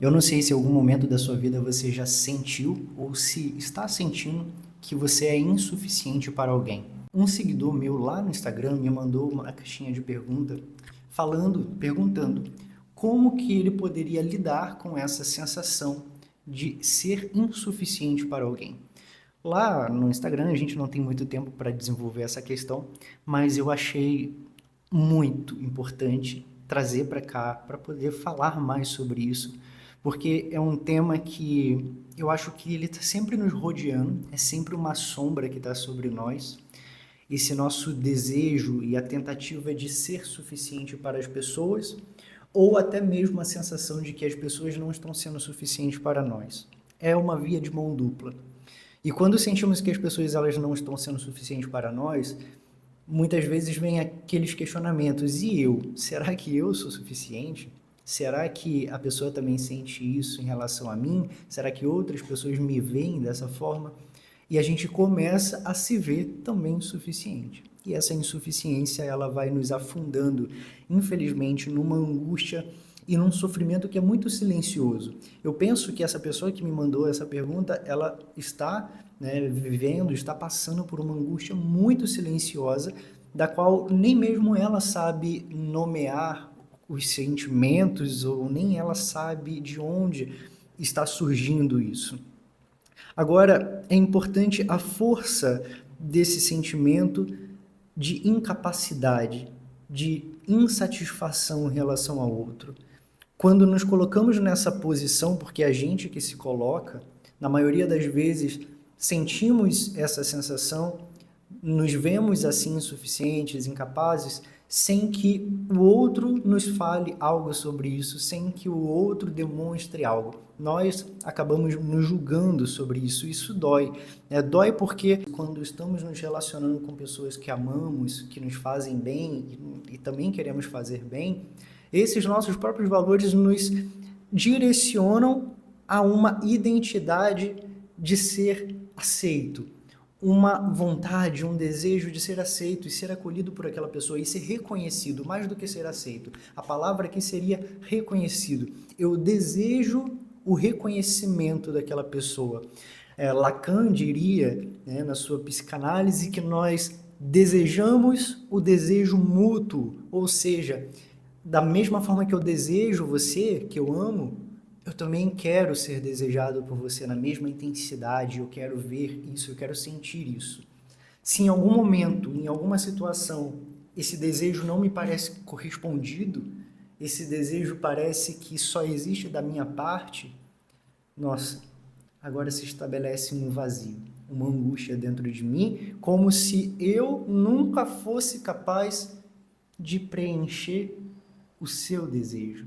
Eu não sei se em algum momento da sua vida você já sentiu ou se está sentindo que você é insuficiente para alguém. Um seguidor meu lá no Instagram me mandou uma caixinha de pergunta perguntando como que ele poderia lidar com essa sensação de ser insuficiente para alguém. Lá no Instagram a gente não tem muito tempo para desenvolver essa questão, mas eu achei muito importante trazer para cá para poder falar mais sobre isso, porque é um tema que eu acho que ele está sempre nos rodeando, é sempre uma sombra que está sobre nós. Esse nosso desejo e a tentativa de ser suficiente para as pessoas, ou até mesmo a sensação de que as pessoas não estão sendo suficientes para nós. É uma via de mão dupla. E quando sentimos que as pessoas elas não estão sendo suficientes para nós, muitas vezes vem aqueles questionamentos: e eu? Será que eu sou suficiente? Será que a pessoa também sente isso em relação a mim? Será que outras pessoas me veem dessa forma? E a gente começa a se ver também insuficiente. E essa insuficiência ela vai nos afundando, infelizmente, numa angústia e num sofrimento que é muito silencioso. Eu penso que essa pessoa que me mandou essa pergunta, ela está, vivendo, está passando por uma angústia muito silenciosa, da qual nem mesmo ela sabe nomear os sentimentos, ou nem ela sabe de onde está surgindo isso. Agora, é importante a força desse sentimento de incapacidade, de insatisfação em relação ao outro. Quando nos colocamos nessa posição, porque a gente que se coloca, na maioria das vezes sentimos essa sensação, nos vemos assim insuficientes, incapazes, sem que o outro nos fale algo sobre isso, sem que o outro demonstre algo. Nós acabamos nos julgando sobre isso, isso dói. Dói porque quando estamos nos relacionando com pessoas que amamos, que nos fazem bem e também queremos fazer bem, esses nossos próprios valores nos direcionam a uma identidade de ser aceito, uma vontade, um desejo de ser aceito e ser acolhido por aquela pessoa e ser reconhecido, mais do que ser aceito. A palavra aqui seria reconhecido. Eu desejo o reconhecimento daquela pessoa. Lacan diria, na sua psicanálise, que nós desejamos o desejo mútuo, ou seja, da mesma forma que eu desejo você, que eu amo, eu também quero ser desejado por você na mesma intensidade, eu quero ver isso, eu quero sentir isso. Se em algum momento, em alguma situação, esse desejo não me parece correspondido, esse desejo parece que só existe da minha parte, nossa, agora se estabelece um vazio, uma angústia dentro de mim, como se eu nunca fosse capaz de preencher o seu desejo.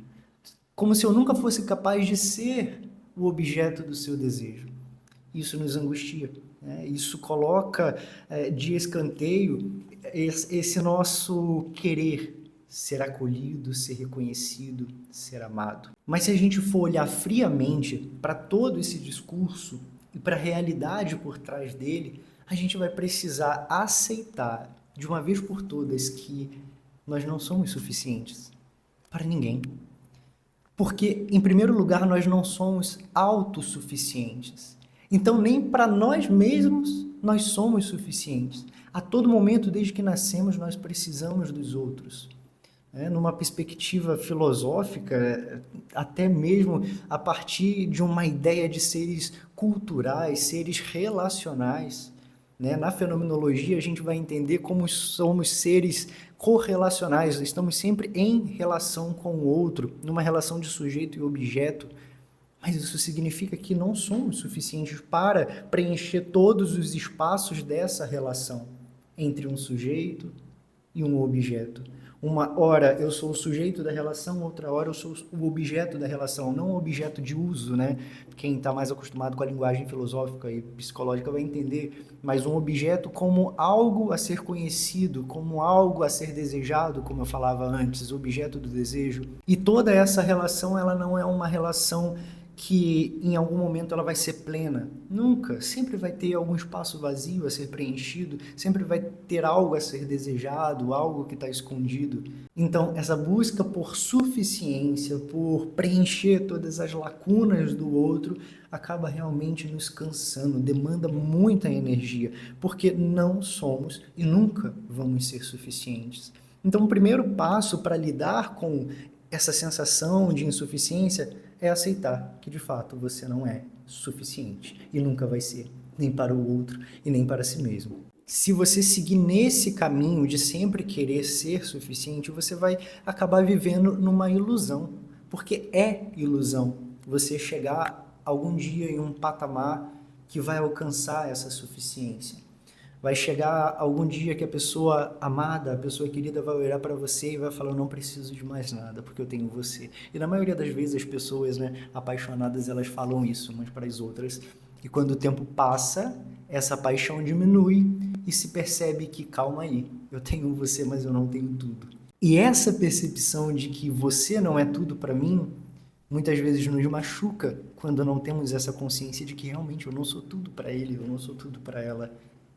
Como se eu nunca fosse capaz de ser o objeto do seu desejo. Isso nos angustia, Isso coloca de escanteio esse nosso querer ser acolhido, ser reconhecido, ser amado. Mas se a gente for olhar friamente para todo esse discurso e para a realidade por trás dele, a gente vai precisar aceitar de uma vez por todas que nós não somos suficientes para ninguém. Porque, em primeiro lugar, nós não somos autossuficientes. Então, nem para nós mesmos nós somos suficientes. A todo momento, desde que nascemos, nós precisamos dos outros. Numa perspectiva filosófica, até mesmo a partir de uma ideia de seres culturais, seres relacionais. Na fenomenologia, a gente vai entender como somos seres correlacionais, estamos sempre em relação com o outro, numa relação de sujeito e objeto, mas isso significa que não somos suficientes para preencher todos os espaços dessa relação entre um sujeito e um objeto. Uma hora eu sou o sujeito da relação, outra hora eu sou o objeto da relação, não o objeto de uso, Quem está mais acostumado com a linguagem filosófica e psicológica vai entender, mas um objeto como algo a ser conhecido, como algo a ser desejado, como eu falava antes, objeto do desejo. E toda essa relação, ela não é uma relação que em algum momento ela vai ser plena. Nunca. Sempre vai ter algum espaço vazio a ser preenchido, sempre vai ter algo a ser desejado, algo que está escondido. Então, essa busca por suficiência, por preencher todas as lacunas do outro, acaba realmente nos cansando, demanda muita energia, porque não somos e nunca vamos ser suficientes. Então, o primeiro passo para lidar com essa sensação de insuficiência é aceitar que, de fato, você não é suficiente e nunca vai ser, nem para o outro e nem para si mesmo. Se você seguir nesse caminho de sempre querer ser suficiente, você vai acabar vivendo numa ilusão, porque é ilusão você chegar algum dia em um patamar que vai alcançar essa suficiência. Vai chegar algum dia que a pessoa amada, a pessoa querida vai olhar para você e vai falar, eu não preciso de mais nada, porque eu tenho você. E na maioria das vezes as pessoas, apaixonadas, elas falam isso umas para as outras. E quando o tempo passa, essa paixão diminui e se percebe que, calma aí, eu tenho você, mas eu não tenho tudo. E essa percepção de que você não é tudo para mim, muitas vezes nos machuca quando não temos essa consciência de que realmente eu não sou tudo para ele, eu não sou tudo para ela.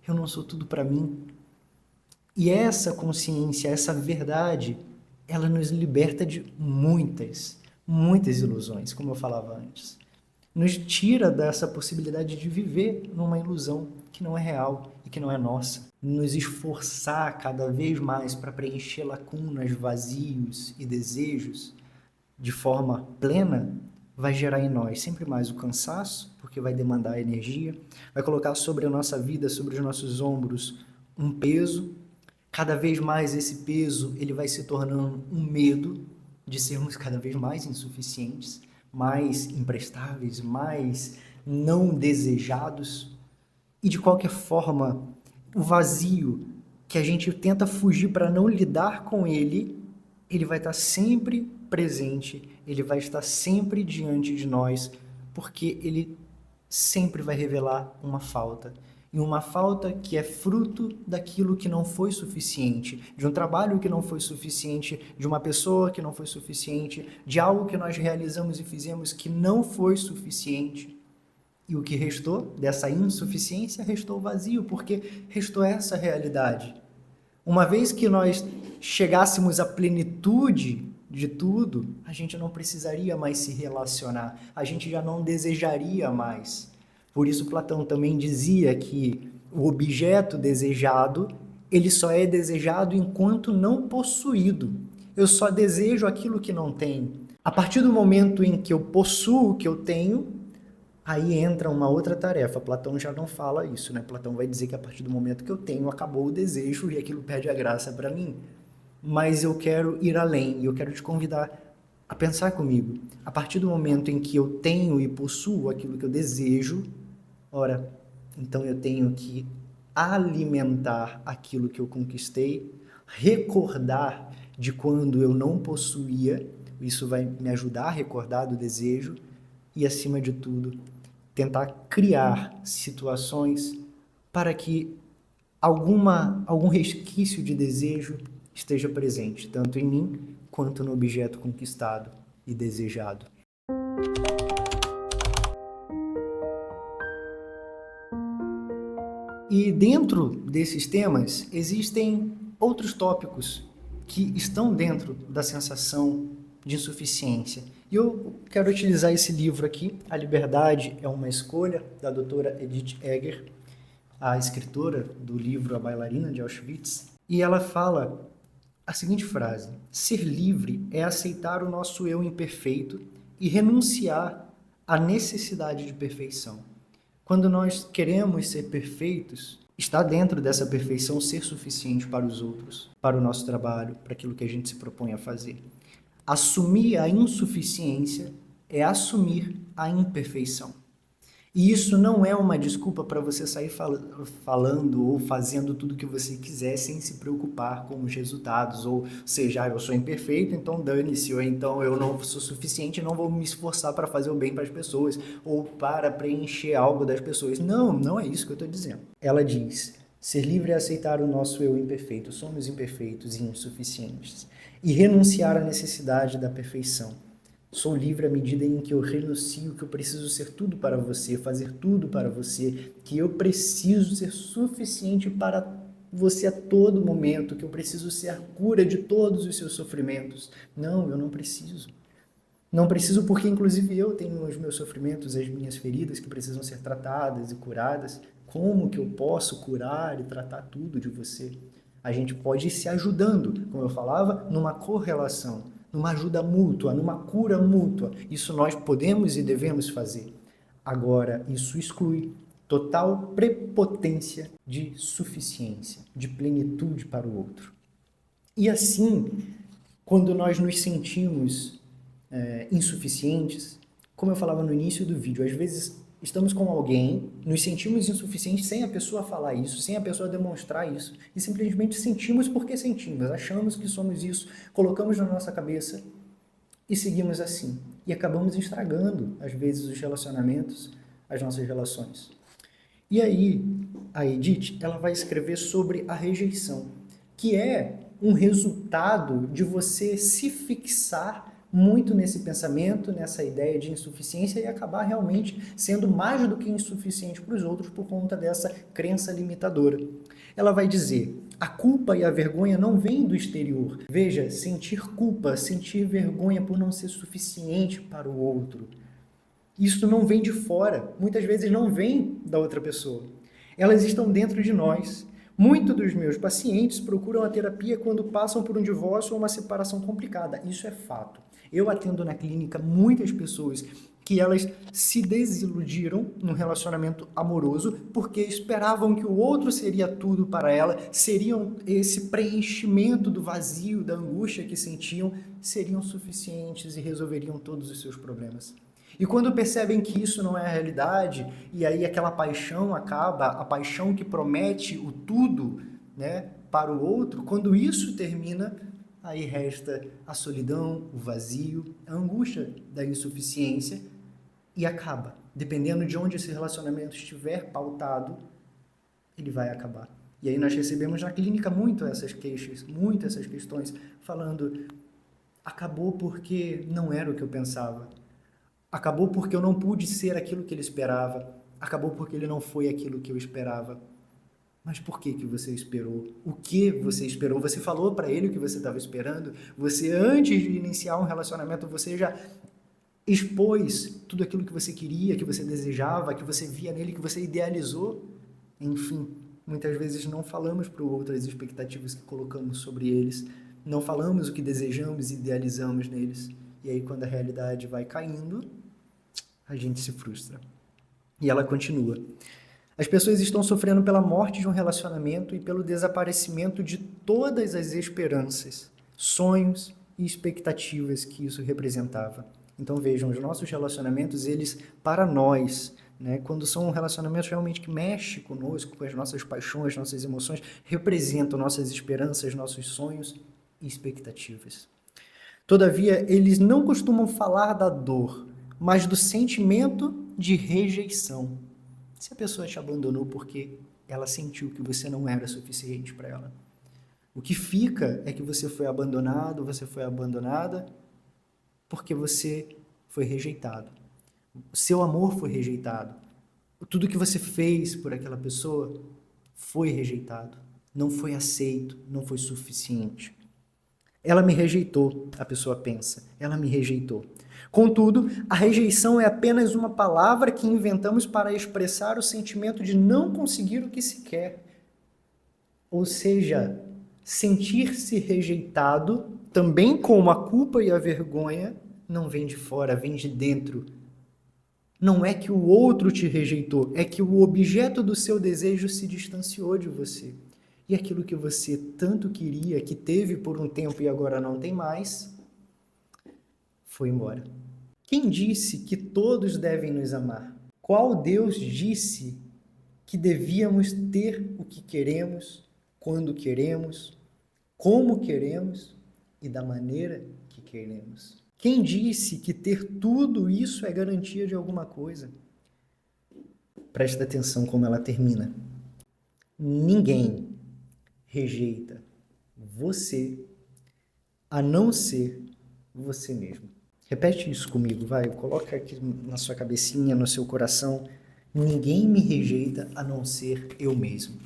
Eu não sou tudo para mim. E essa consciência, essa verdade, ela nos liberta de muitas ilusões, como eu falava antes. Nos tira dessa possibilidade de viver numa ilusão que não é real e que não é nossa. Nos esforçar cada vez mais para preencher lacunas, vazios e desejos de forma plena vai gerar em nós sempre mais o cansaço, porque vai demandar energia, vai colocar sobre a nossa vida, sobre os nossos ombros, um peso. Cada vez mais esse peso ele vai se tornando um medo de sermos cada vez mais insuficientes, mais imprestáveis, mais não desejados. E de qualquer forma, o vazio que a gente tenta fugir para não lidar com ele, ele vai estar sempre presente, ele vai estar sempre diante de nós, porque ele sempre vai revelar uma falta. E uma falta que é fruto daquilo que não foi suficiente, de um trabalho que não foi suficiente, de uma pessoa que não foi suficiente, de algo que nós realizamos e fizemos que não foi suficiente. E o que restou dessa insuficiência restou vazio, porque restou essa realidade. Uma vez que nós chegássemos à plenitude de tudo, a gente não precisaria mais se relacionar, a gente já não desejaria mais. Por isso Platão também dizia que o objeto desejado, ele só é desejado enquanto não possuído. Eu só desejo aquilo que não tenho. A partir do momento em que eu possuo o que eu tenho, aí entra uma outra tarefa. Platão já não fala isso, né? Platão vai dizer que a partir do momento que eu tenho, acabou o desejo e aquilo perde a graça para mim. Mas eu quero ir além e eu quero te convidar a pensar comigo. A partir do momento em que eu tenho e possuo aquilo que eu desejo, ora, então eu tenho que alimentar aquilo que eu conquistei, recordar de quando eu não possuía, isso vai me ajudar a recordar do desejo e, acima de tudo, tentar criar situações para que algum resquício de desejo esteja presente, tanto em mim quanto no objeto conquistado e desejado. E dentro desses temas existem outros tópicos que estão dentro da sensação de insuficiência. E eu quero utilizar esse livro aqui, A Liberdade é uma Escolha, da doutora Edith Eger, a escritora do livro A Bailarina de Auschwitz, e ela fala a seguinte frase: ser livre é aceitar o nosso eu imperfeito e renunciar à necessidade de perfeição. Quando nós queremos ser perfeitos, está dentro dessa perfeição ser suficiente para os outros, para o nosso trabalho, para aquilo que a gente se propõe a fazer. Assumir a insuficiência é assumir a imperfeição. E isso não é uma desculpa para você sair falando ou fazendo tudo o que você quiser sem se preocupar com os resultados. Ou seja, eu sou imperfeito, então dane-se. Ou então eu não sou suficiente, não vou me esforçar para fazer o bem para as pessoas. Ou para preencher algo das pessoas. Não, não é isso que eu estou dizendo. Ela diz: ser livre é aceitar o nosso eu imperfeito. Somos imperfeitos e insuficientes. E renunciar à necessidade da perfeição. Sou livre à medida em que eu renuncio que eu preciso ser tudo para você, fazer tudo para você, que eu preciso ser suficiente para você a todo momento, que eu preciso ser a cura de todos os seus sofrimentos. Não, eu não preciso. Não preciso porque, inclusive, eu tenho os meus sofrimentos, as minhas feridas que precisam ser tratadas e curadas. Como que eu posso curar e tratar tudo de você? A gente pode ir se ajudando, como eu falava, numa correlação, numa ajuda mútua, numa cura mútua. Isso nós podemos e devemos fazer. Agora, isso exclui total prepotência de suficiência, de plenitude para o outro. E assim, quando nós nos sentimos insuficientes, como eu falava no início do vídeo, às vezes estamos com alguém, nos sentimos insuficientes sem a pessoa falar isso, sem a pessoa demonstrar isso, e simplesmente sentimos porque sentimos, achamos que somos isso, colocamos na nossa cabeça e seguimos assim. E acabamos estragando, às vezes, os relacionamentos, as nossas relações. E aí, a Edith, ela vai escrever sobre a rejeição, que é um resultado de você se fixar muito nesse pensamento, nessa ideia de insuficiência e acabar realmente sendo mais do que insuficiente para os outros por conta dessa crença limitadora. Ela vai dizer: a culpa e a vergonha não vêm do exterior. Veja, sentir culpa, sentir vergonha por não ser suficiente para o outro. Isso não vem de fora, muitas vezes não vem da outra pessoa. Elas estão dentro de nós. Muitos dos meus pacientes procuram a terapia quando passam por um divórcio ou uma separação complicada. Isso é fato. Eu atendo na clínica muitas pessoas que elas se desiludiram no relacionamento amoroso porque esperavam que o outro seria tudo para ela, seriam esse preenchimento do vazio, da angústia que sentiam, seriam suficientes e resolveriam todos os seus problemas. E quando percebem que isso não é a realidade, e aí aquela paixão acaba, a paixão que promete o tudo, né, para o outro, quando isso termina, aí resta a solidão, o vazio, a angústia da insuficiência e acaba. Dependendo de onde esse relacionamento estiver pautado, ele vai acabar. E aí nós recebemos na clínica muito essas queixas, muito essas questões, falando: acabou porque não era o que eu pensava. Acabou porque eu não pude ser aquilo que ele esperava. Acabou porque ele não foi aquilo que eu esperava. Mas por que que você esperou? O que você esperou? Você falou para ele o que você estava esperando? Você, antes de iniciar um relacionamento, você já expôs tudo aquilo que você queria, que você desejava, que você via nele, que você idealizou? Enfim, muitas vezes não falamos para o outro as expectativas que colocamos sobre eles. Não falamos o que desejamos e idealizamos neles. E aí, quando a realidade vai caindo, a gente se frustra. E ela continua: as pessoas estão sofrendo pela morte de um relacionamento e pelo desaparecimento de todas as esperanças, sonhos e expectativas que isso representava. Então vejam, os nossos relacionamentos, eles, para nós, né, quando são relacionamentos realmente que mexem conosco, com as nossas paixões, nossas emoções, representam nossas esperanças, nossos sonhos e expectativas. Todavia, eles não costumam falar da dor, mas do sentimento de rejeição. Se a pessoa te abandonou porque ela sentiu que você não era suficiente para ela. O que fica é que você foi abandonado, você foi abandonada porque você foi rejeitado. O seu amor foi rejeitado. Tudo que você fez por aquela pessoa foi rejeitado. Não foi aceito, não foi suficiente. Ela me rejeitou, a pessoa pensa. Ela me rejeitou. Contudo, a rejeição é apenas uma palavra que inventamos para expressar o sentimento de não conseguir o que se quer. Ou seja, sentir-se rejeitado, também como a culpa e a vergonha, não vem de fora, vem de dentro. Não é que o outro te rejeitou, é que o objeto do seu desejo se distanciou de você. E aquilo que você tanto queria, que teve por um tempo e agora não tem mais, foi embora. Quem disse que todos devem nos amar? Qual Deus disse que devíamos ter o que queremos, quando queremos, como queremos e da maneira que queremos? Quem disse que ter tudo isso é garantia de alguma coisa? Presta atenção como ela termina. Ninguém rejeita você a não ser você mesmo. Repete isso comigo, vai. Coloca aqui na sua cabecinha, no seu coração. Ninguém me rejeita a não ser eu mesmo.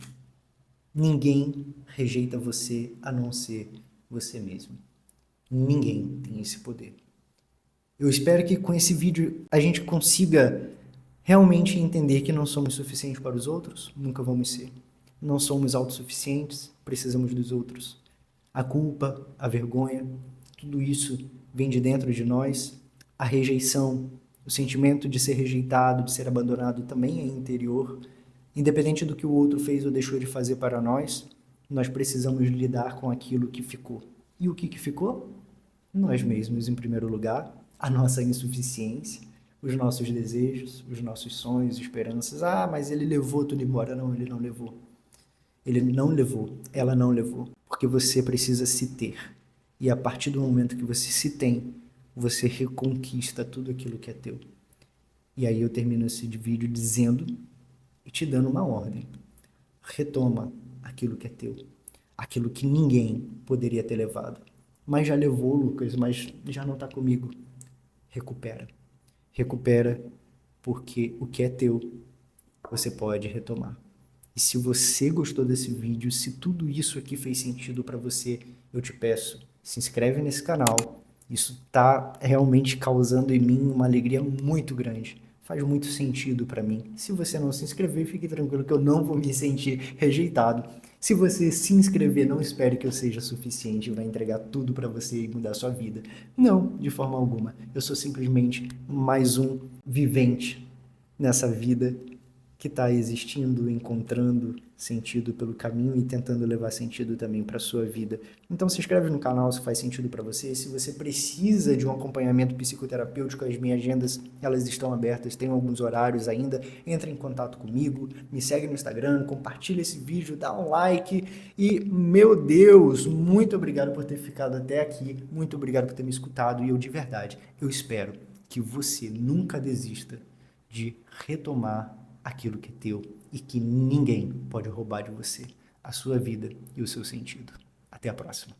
Ninguém rejeita você a não ser você mesmo. Ninguém tem esse poder. Eu espero que com esse vídeo a gente consiga realmente entender que não somos suficientes para os outros, nunca vamos ser. Não somos autossuficientes, precisamos dos outros. A culpa, a vergonha, tudo isso vem de dentro de nós. A rejeição, o sentimento de ser rejeitado, de ser abandonado também é interior. Independente do que o outro fez ou deixou de fazer para nós, nós precisamos lidar com aquilo que ficou. E o que ficou? Nós mesmos, em primeiro lugar, a nossa insuficiência, os nossos desejos, os nossos sonhos, esperanças. Ah, mas ele levou tudo embora. Não, ele não levou. Ele não levou, ela não levou, porque você precisa se ter. E a partir do momento que você se tem, você reconquista tudo aquilo que é teu. E aí eu termino esse vídeo dizendo e te dando uma ordem. Retoma aquilo que é teu, aquilo que ninguém poderia ter levado. Mas já levou, Lucas, mas já não está comigo. Recupera. Recupera, porque o que é teu, você pode retomar. E se você gostou desse vídeo, se tudo isso aqui fez sentido para você, eu te peço, se inscreve nesse canal. Isso está realmente causando em mim uma alegria muito grande. Faz muito sentido para mim. Se você não se inscrever, fique tranquilo que eu não vou me sentir rejeitado. Se você se inscrever, não espere que eu seja suficiente e vai entregar tudo para você e mudar a sua vida. Não, de forma alguma. Eu sou simplesmente mais um vivente nessa vida que está existindo, encontrando sentido pelo caminho e tentando levar sentido também para a sua vida. Então se inscreve no canal se faz sentido para você. Se você precisa de um acompanhamento psicoterapêutico, as minhas agendas elas estão abertas, tem alguns horários ainda. Entra em contato comigo, me segue no Instagram, compartilha esse vídeo, dá um like e, meu Deus, muito obrigado por ter ficado até aqui, muito obrigado por ter me escutado e eu de verdade, eu espero que você nunca desista de retomar aquilo que é teu e que ninguém pode roubar de você, a sua vida e o seu sentido. Até a próxima.